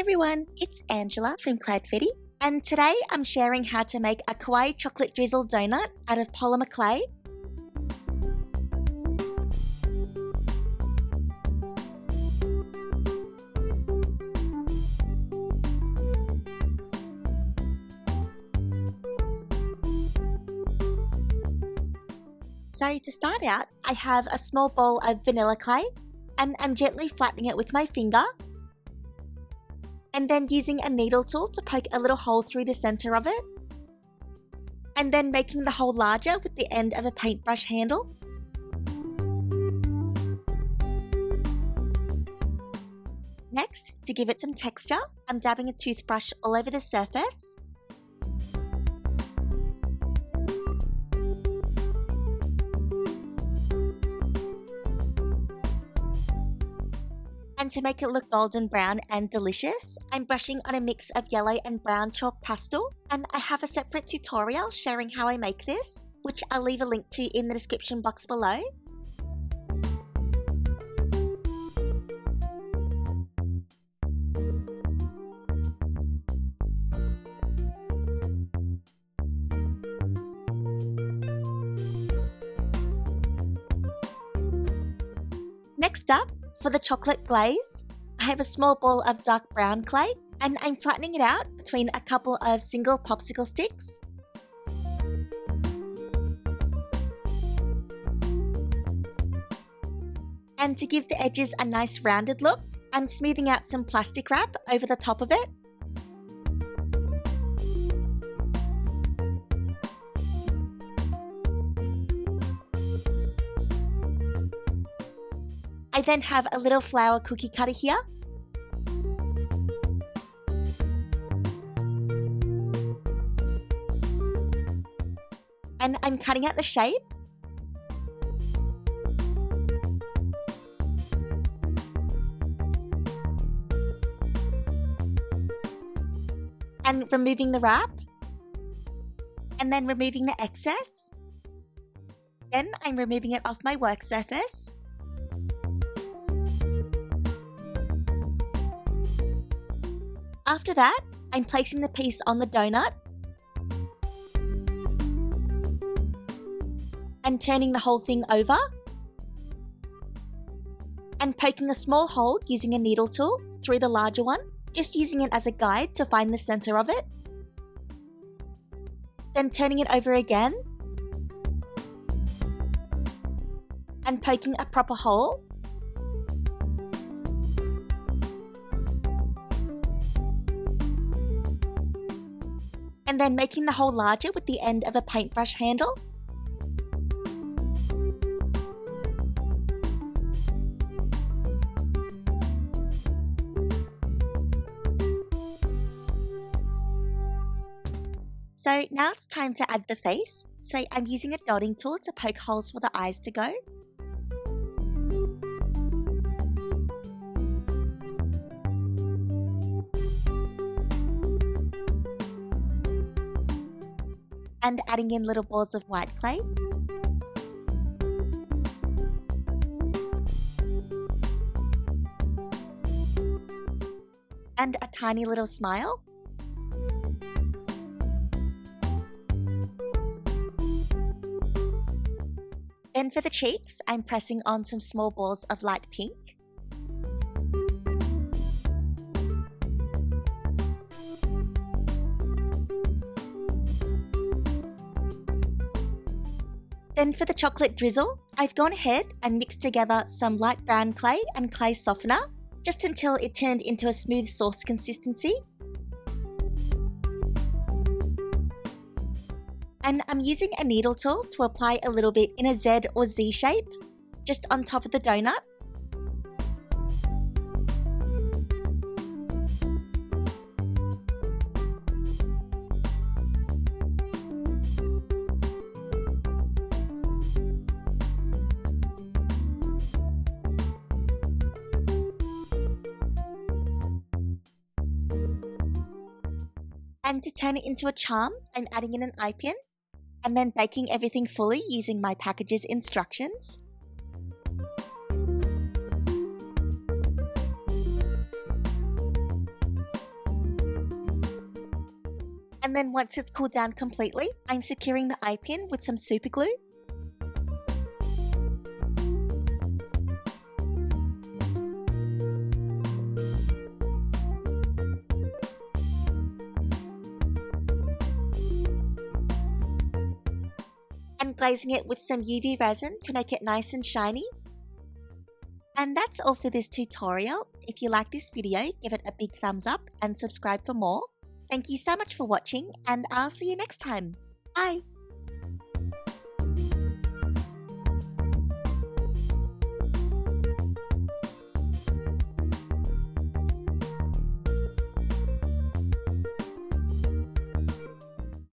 everyone, it's Angela from Cloudfetti, and today I'm sharing how to make a kawaii chocolate drizzle donut out of polymer clay. So to start out, I have a small bowl of vanilla clay, and I'm gently flattening it with my finger, and then using a needle tool to poke a little hole through the center of it, and then making the hole larger with the end of a paintbrush handle. Next, to give it some texture, I'm dabbing a toothbrush all over the surface. And to make it look golden brown and delicious, I'm brushing on a mix of yellow and brown chalk pastel, and I have a separate tutorial sharing how I make this, which I'll leave a link to in the description box below. Next up, for the chocolate glaze, I have a small ball of dark brown clay, and I'm flattening it out between a couple of single popsicle sticks. And to give the edges a nice rounded look, I'm smoothing out some plastic wrap over the top of it. I then have a little flower cookie cutter here. And I'm cutting out the shape. And removing the wrap. And then removing the excess. Then I'm removing it off my work surface. After that, I'm placing the piece on the donut and turning the whole thing over and poking a small hole using a needle tool through the larger one, just using it as a guide to find the center of it. Then turning it over again and poking a proper hole. And then making the hole larger with the end of a paintbrush handle. So now it's time to add the face. So I'm using a dotting tool to poke holes for the eyes to go. And adding in little balls of white clay. And a tiny little smile. Then for the cheeks, I'm pressing on some small balls of light pink. Then for the chocolate drizzle, I've gone ahead and mixed together some light brown clay and clay softener, just until it turned into a smooth sauce consistency. And I'm using a needle tool to apply a little bit in a Z or Z shape, just on top of the donut. And to turn it into a charm, I'm adding in an eye pin, and then baking everything fully using my package's instructions. And then once it's cooled down completely, I'm securing the eye pin with some Superglue. And glazing it with some UV resin to make it nice and shiny. And that's all for this tutorial. If you like this video, give it a big thumbs up and subscribe for more. Thank you so much for watching, and I'll see you next time. Bye!